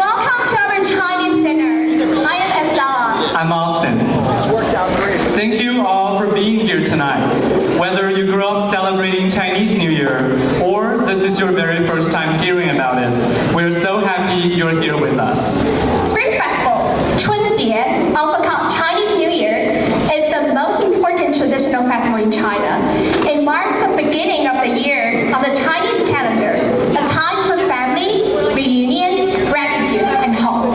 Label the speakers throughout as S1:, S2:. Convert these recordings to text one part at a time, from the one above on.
S1: Welcome to our Chinese dinner. I am Estella.
S2: I'm Austin.
S3: It's worked out great.
S2: Thank you all for being here tonight. Whether you grew up celebrating Chinese New Year or this is your very first time hearing about it, we're so happy you're here with us.
S1: Spring Festival, 春节, also called Chinese New Year, is the most important traditional festival in China. It marks the beginning of the year of the Chinese calendar, a time for family, reunions, gratitude, and hope.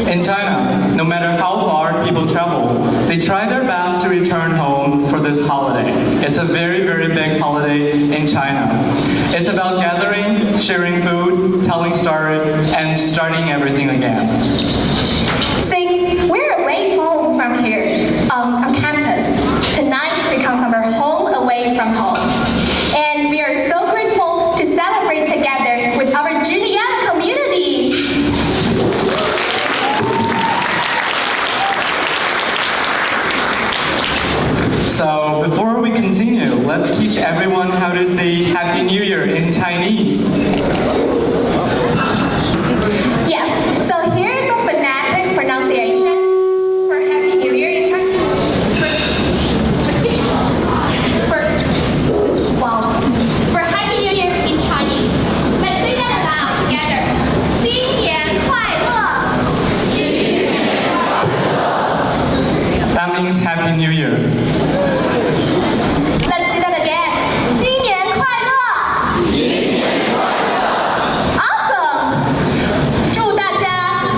S2: In China, no matter how far people travel, they try their best to return home for this holiday. It's a very, very big holiday in China. It's about gathering, sharing food, telling stories, and starting everything again.
S1: Since we're away from here, on campus, tonight becomes our home away from home. And we are so grateful to celebrate together with our Juniata community.
S2: So before we continue, let's teach everyone how to say Happy New Year in Chinese.
S1: Yes, so here's the phonetic pronunciation for Happy New Year in Chinese. For Happy New Year in Chinese, let's say that aloud together. 新年快乐!
S2: That means Happy New Year.
S1: Let's do that again. 新年快乐! Awesome! 祝大家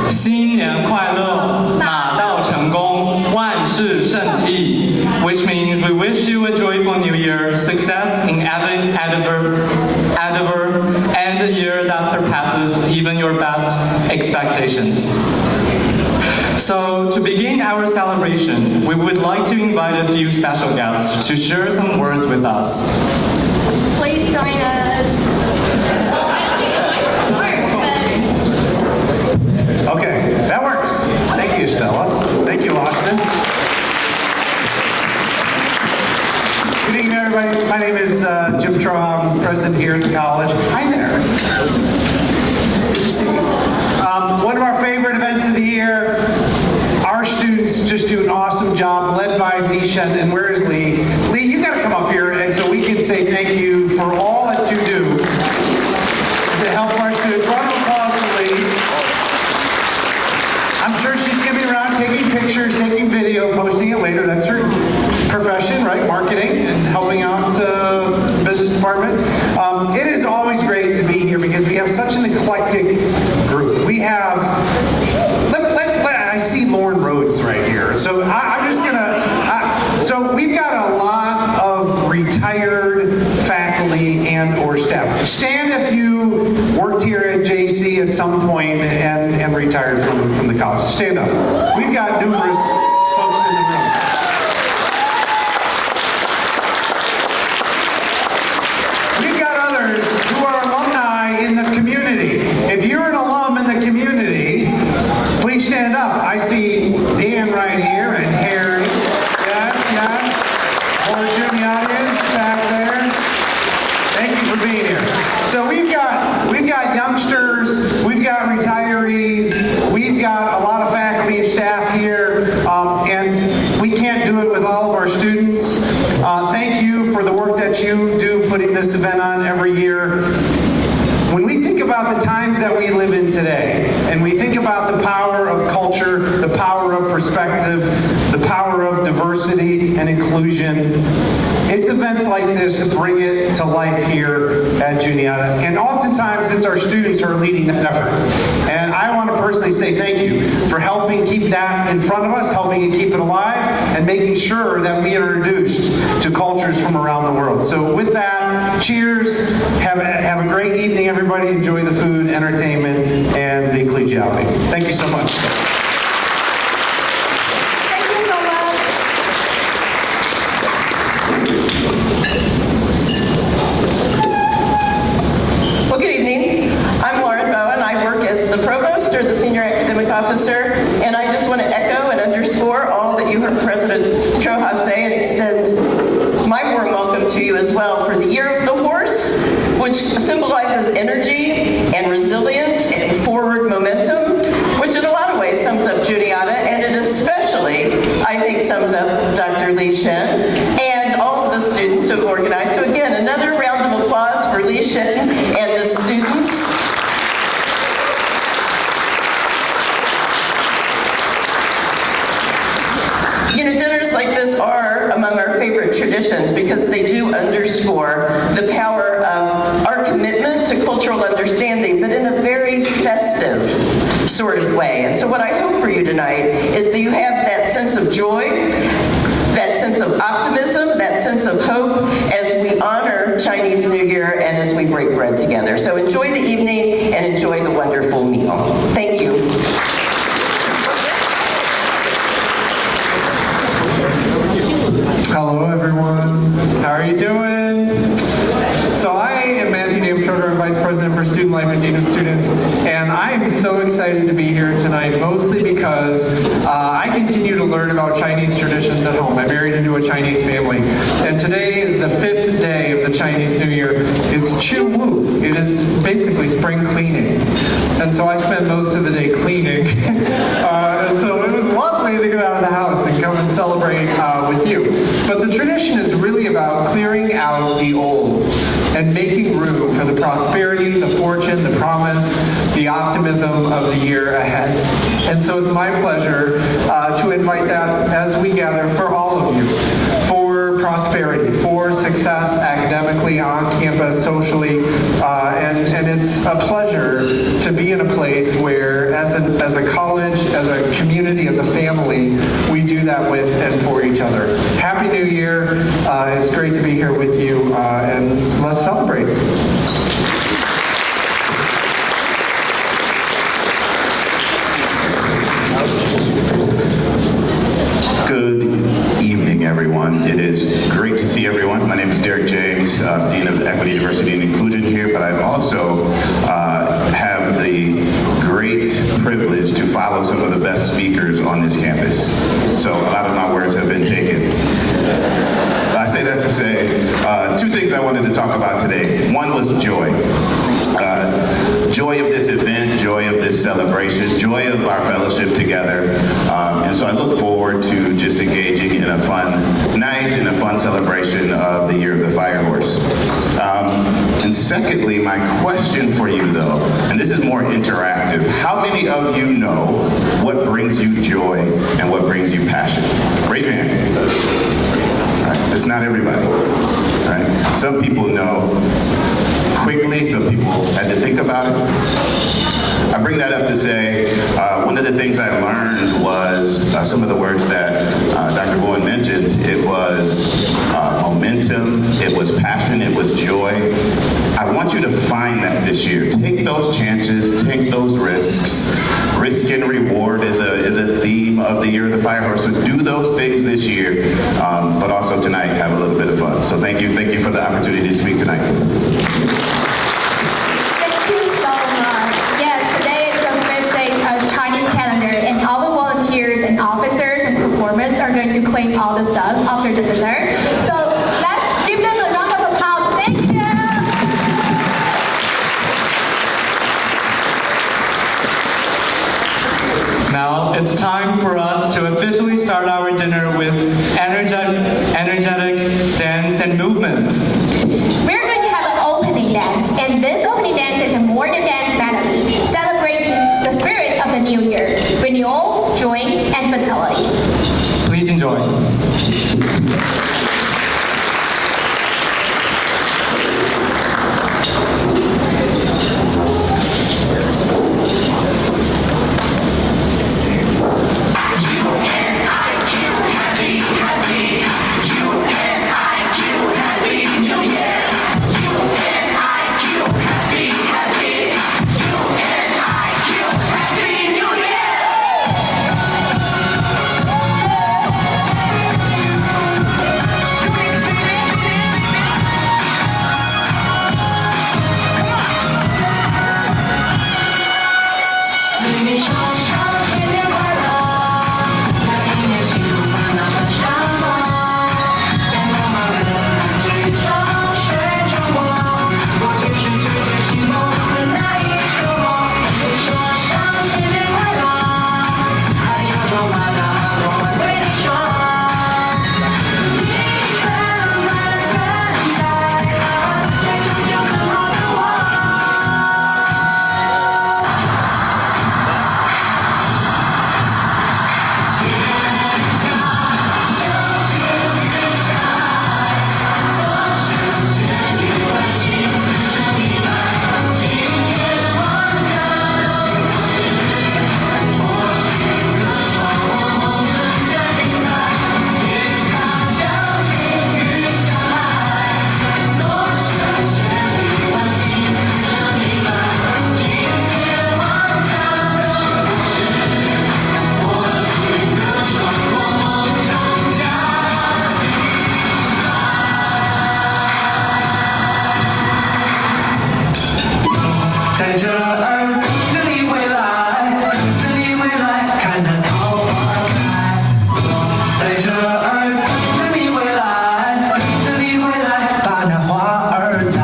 S2: 新年快乐，马到成功，万事胜意。Which means we wish you a joyful new year, success in every endeavor, and a year that surpasses even your best expectations. So, to begin our celebration, we would like to invite a few special guests to share some words with us.
S1: please join us.
S3: Okay, that works. Thank you, Stella. Thank you, Austin. Good evening, everybody. My name is Jim Troha. I'm president here at the college. Hi there. Good to see you. One of our favorite events of the year. Our students just do an awesome job, led by Lee Shen. And where is Lee? Lee, you got to come up here, and so we can say thank you for all that you do to help our students. Round of applause for Lee. I'm sure she's going to be around taking pictures, taking video, posting it later. That's her profession, right? Marketing and helping out the business department. It is always great to be here because we have such an eclectic group. We have, I see Lauren Rhodes right here. So I'm just gonna, so we've got a lot of retired faculty and or staff. Stand if you worked here at JC at some point and retired from the college. Stand up. We've got numerous folks in the room. We've got others who are alumni in the community. If you're an alum in the community, please stand up. I see Dan right here and Harry. Yes. Or in the audience back there. Thank you for being here. So we've got youngsters, we've got retirees, we've got a lot of faculty and staff here, and we can't do it with all of our students. Thank you for the work that you do putting this event on every year. When we think about the times that we live in today, and we think about the power of culture, the power of perspective, the power of diversity and inclusion, it's events like this that bring it to life here at Juniata. And oftentimes it's our students who are leading that effort. And I want to personally say thank you for helping keep that in front of us, helping to keep it alive, and making sure that we are introduced to cultures from around the world. So with that, cheers, have a great evening, everybody. Enjoy the food, entertainment, and the collegiality. Thank you so much.
S1: Thank you so much.
S4: Well, good evening. I'm Lauren Bowen. I work as the provost or the senior academic officer, and I just want to echo and underscore all that you heard President Troha say and extend my warm welcome to you as well for the Year of the Horse, which symbolizes energy and resilience and forward momentum. to have organized. So again, another round of applause for Lee Shitten and the students. You know, dinners like this are among our favorite traditions because they do underscore the power of our commitment to cultural understanding, but in a very festive sort of way. And so what I hope for you tonight is that you have that sense of joy, that sense of optimism, that sense of hope as we honor Chinese New Year and as we break bread together. So enjoy the evening and enjoy the wonderful meal. Thank you.
S5: Hello everyone, how are you doing? So I am Matthew Schroeder, I'm Vice President for Student Life and Dean of Students, and I am so excited to be here tonight, mostly because I continue to learn about Chinese traditions at home. I married into a Chinese family, and today is the 5th day of the Chinese New Year. It's Chu Wu. It is basically spring cleaning, and so I spend most of the day cleaning, and so it was lovely to get out of the house and come and celebrate with you. But the tradition is really about clearing out the old and making room for the prosperity, the fortune, the promise, the optimism of the year ahead. And so it's my pleasure to invite that as we gather for all of you, for prosperity, for success academically, on campus, socially, and it's a pleasure to be in a place where as a college, as a community, as a family, we do that with and for each other. Happy New Year. It's great to be here with you, and let's celebrate.
S6: Good evening, everyone. It is great to see everyone. My name is Derek James, Dean of Equity, Diversity, and Inclusion here, but I also have the great privilege to follow some of the best speakers on this campus. So a lot of my words have been taken. I say that to say two things I wanted to talk about today. One was joy. Joy of this event, joy of this celebration, joy of our fellowship together. And so I look forward to just engaging in a fun night, in a fun celebration of the Year of the Fire Horse. And secondly, my question for you though, and this is more interactive, how many of you know what brings you joy and what brings you passion? Raise your hand. All right, that's not everybody. All right. Some people know quickly, some people had to think about it. I bring that up to say, one of the things I learned was some of the words that Dr. Bowen mentioned. It was momentum, it was passion, it was joy. I want you to find that this year. Take those chances, take those risks. Risk and reward is a theme of the Year of the Fire Horse. So do those things this year, but also tonight have a little bit of fun. So thank you for the opportunity to speak tonight.
S1: Thank you so much. Yes, today is the 5th day of Chinese calendar, and all the volunteers and officers and performers are going to clean all the stuff after the dinner. So let's give them a round of applause. Thank you.
S2: Now it's time for us to officially start our dinner with energetic dance and movements.
S1: We're going to have an opening dance, and this opening dance is a modern dance melody celebrating the spirits of the new year, renewal, joy, and fertility.
S2: Please enjoy.
S7: Happy 在这儿等着你回来，等着你回来，看那桃花开。在这儿等着你回来，等着你回来，把那花儿栽。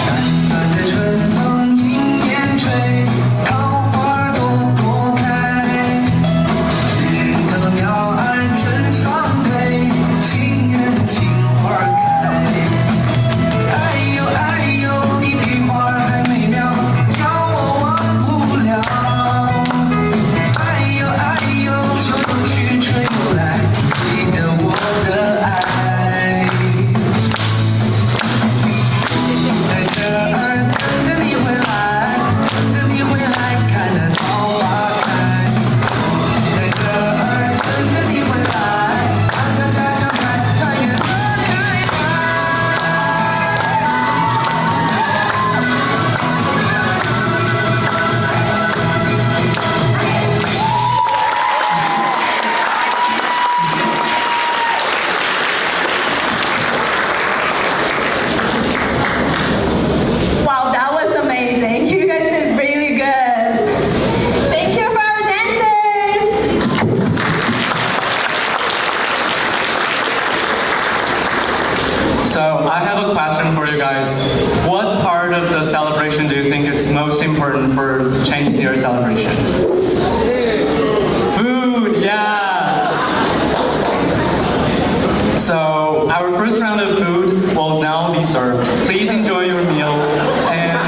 S7: 淡淡的春风迎面吹，桃花朵朵开。枝头鸟儿成双对，情人情花开。哎呦哎呦，你比花儿还美妙，叫我忘不了。哎呦哎呦，秋去吹又来，记得我的爱。在这儿等着你回来，等着你回来，看那桃花开。在这儿等着你回来，唱着家乡菜，团圆乐开怀。
S1: Wow, that was amazing. You guys did really good. Thank you for our dancers.
S2: So I have a question for you guys. What part of the celebration do you think is most important for Chinese New Year celebration? Food, yes. So our first round of food will now be served. Please enjoy your meal and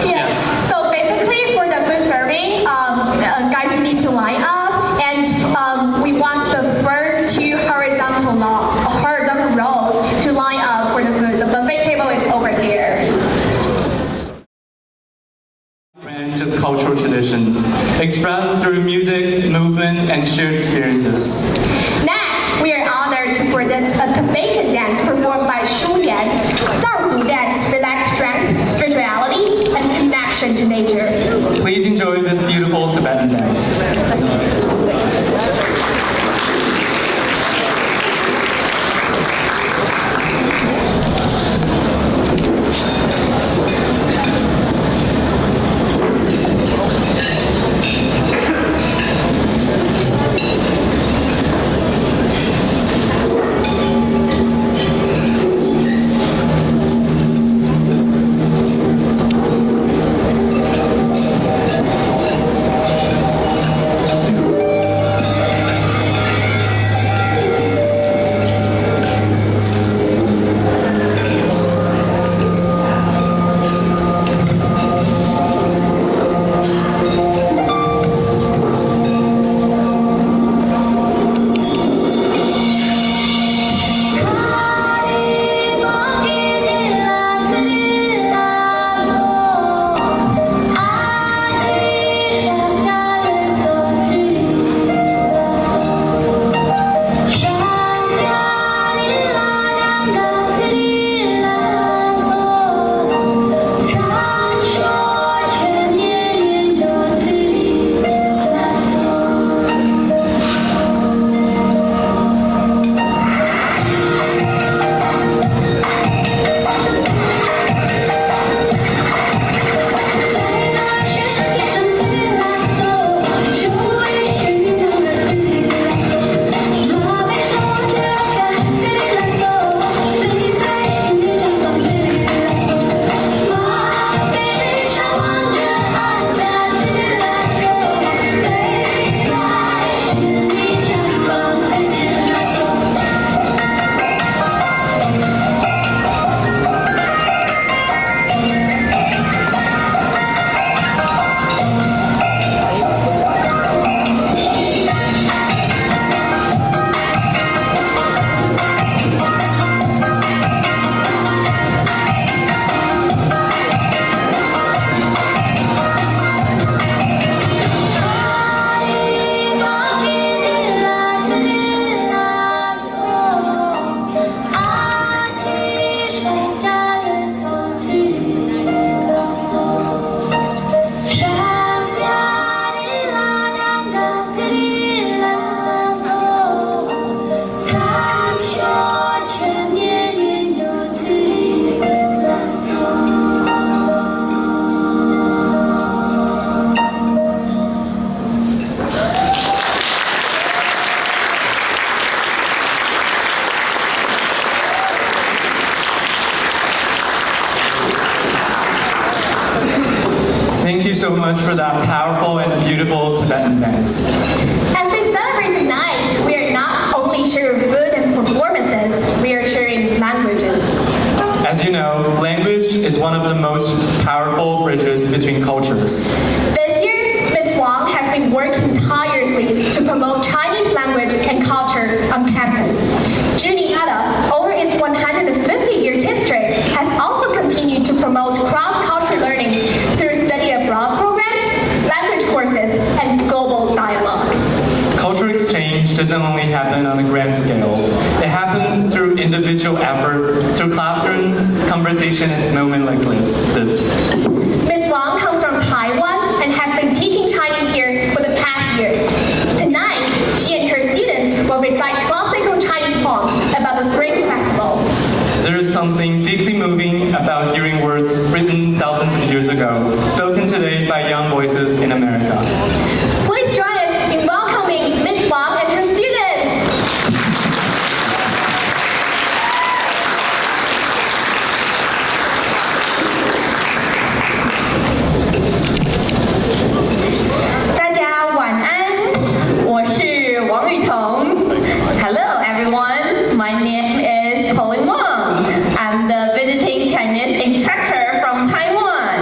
S1: Yes. So basically, for the food serving, guys, you need to line up, and we want the first two horizontal rows to line up for the food. The buffet table is over here.
S2: range of cultural traditions expressed through music, movement, and shared experiences.
S1: Next, we are honored to present a Tibetan dance performed by Shu Yan. Zangzu dance reflects strength, spirituality, and connection to nature.
S2: Please enjoy this beautiful Tibetan dance. much for that powerful and beautiful Tibetan dance.
S1: As we celebrate tonight, we are not only sharing food and performances, we are sharing languages.
S2: As you know, language is one of the most powerful bridges between cultures.
S1: This year, Ms. Wang has been working tirelessly to promote Chinese language and culture on campus. Juniata, over its 150-year history, has also continued to promote cross-cultural learning through study abroad programs, language courses, and global dialogue.
S2: Cultural exchange doesn't only happen on a grand scale. It happens through individual effort, through classrooms, conversation, and moments like this.
S1: Ms. Wang comes from Taiwan and has been teaching Chinese here for the past year. Tonight, she and her students will recite classical Chinese poems about the Spring Festival.
S2: There is something deeply moving about hearing words written thousands of years ago, spoken today by young voices in America.
S1: Please join us in welcoming Ms. Wang and her students.
S4: 大家晚安，我是王雨桐。Hello everyone, my name is Colin Wang. I'm the visiting Chinese instructor from Taiwan.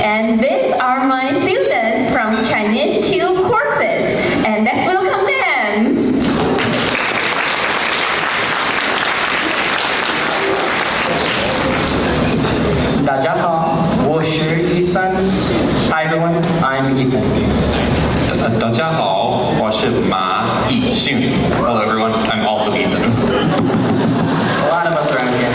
S4: And these are my students from Chinese 2 courses. And let's welcome them.
S8: 大家好，我是Ethan. Hi everyone, I'm Ethan.
S9: 大家好，我是马义信。Hello everyone, I'm also Ethan.
S8: A lot of us around here.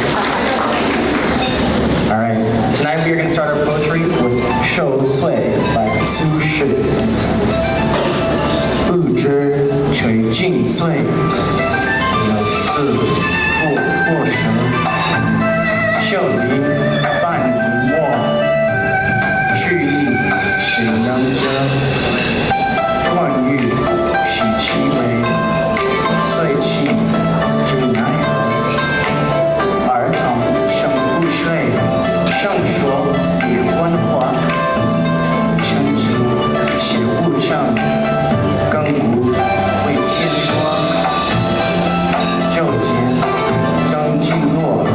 S8: All right, tonight we are going to start our poetry with 受岁 by Su Shi. 不知垂尽岁，有似复或神。秀林半年末，去意谁能遮？困欲喜其为，岁气之奈何？儿童生不睡，圣说别昏花。生之且勿正，更无为天光。昼间灯尽落，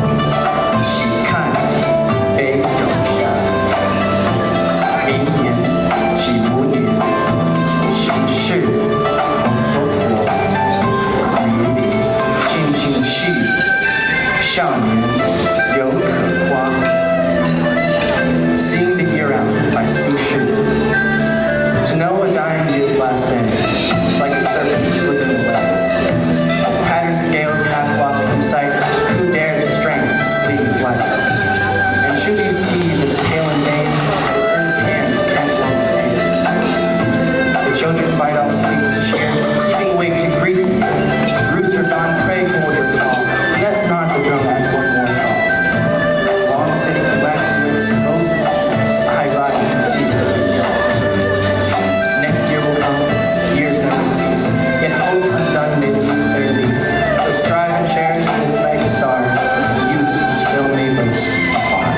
S8: 细看北斗山。明年几无年，行事空蹉跎。迷离静静细，少年犹可夸。Seeing the Year Out by Su Shi. To know a dying year's last day, it's like a serpent slipping away. Its patterned scales half lost from sight, who dares restrain its fleeting flight? And should you seize its tail in vain, your earnest hands can't long detain. The children fight off sleep with cheer, keeping awake to greet you. Rooster dawn, pray hold your call. Let not the drum add one more fall. Long sitting, relaxing lips both, high rise and see the days go. Next year will come, years never cease, yet hopes undone may lose their lease. So strive and cherish this night star, and youth still may boast afar.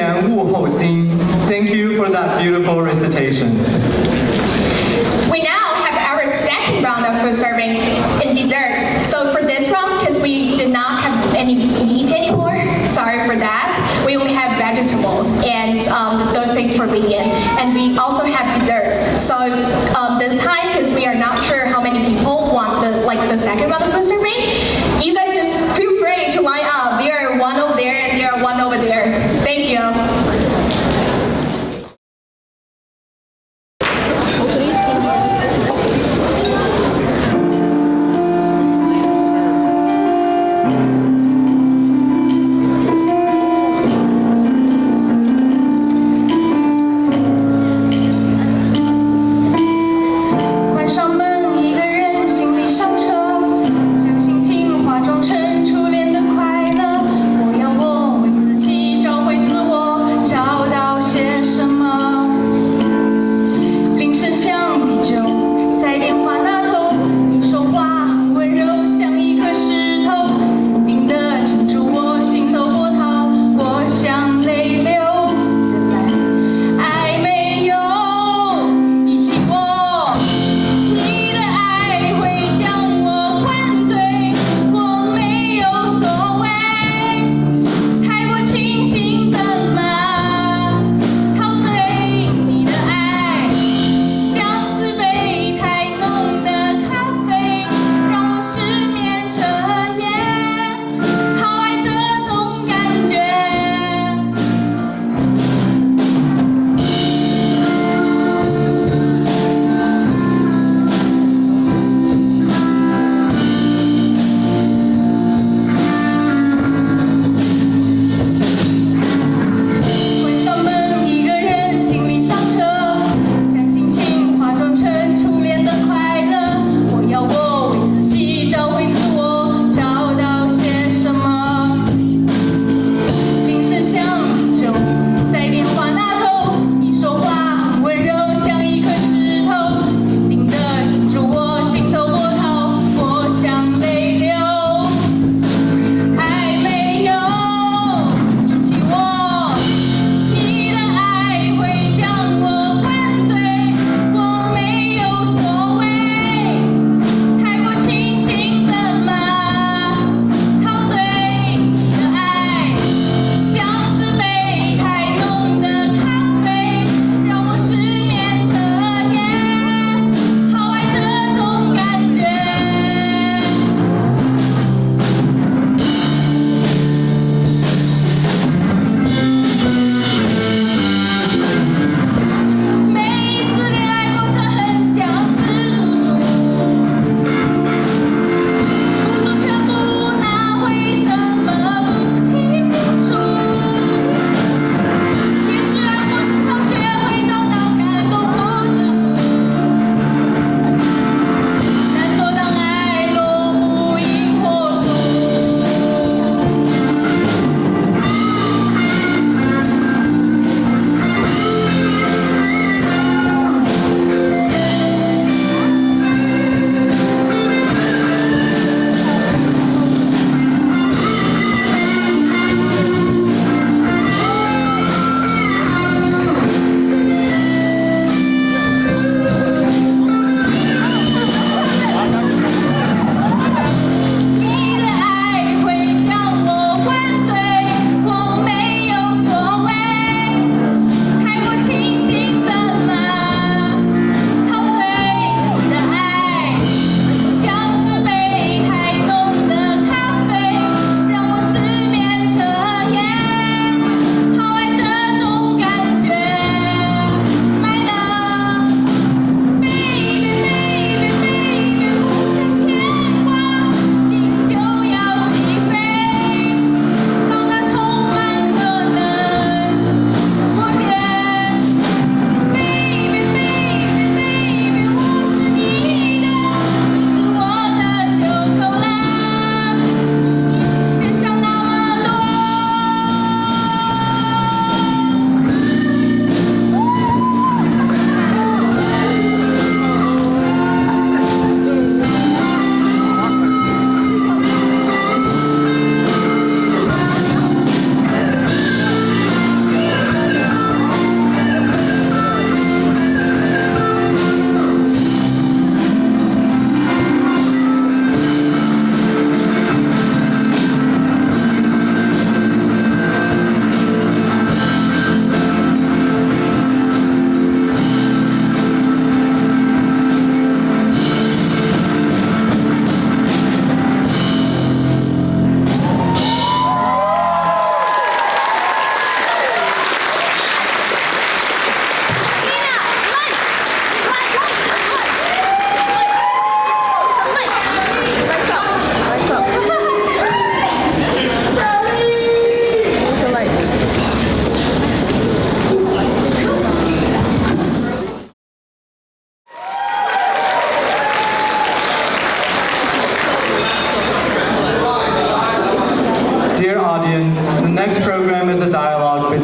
S2: 言物候心. Thank you for that beautiful recitation.
S1: We now have our second round of food serving in dessert. So for this round, because we did not have any meat anymore, sorry for that. We only have vegetables and those things for vegan. And we also have dessert. So this time, because we are not sure how many people want the second round of food serving, you guys just feel free to line up. There are one over there and there are one over there. Thank you.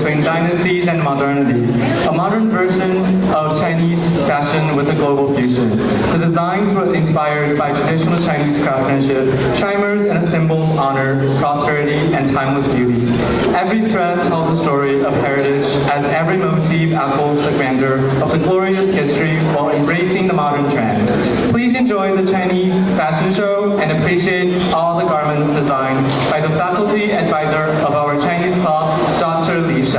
S2: between dynasties and modernity, a modern version of Chinese fashion with a global fusion. The designs were inspired by traditional Chinese craftsmanship, shimers and a symbol of honor, prosperity, and timeless beauty. Every thread tells a story of heritage, as every motif echoes the grandeur of the glorious history while embracing the modern trend. Please enjoy the Chinese fashion show and appreciate all the garments designed by the faculty advisor of our Chinese class, Dr. Li Shan.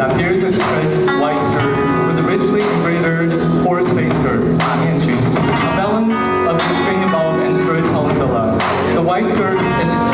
S2: That pairs a crisp white skirt with a richly embroidered horse-faced skirt, a balance of the string above and storytelling below. The white skirt is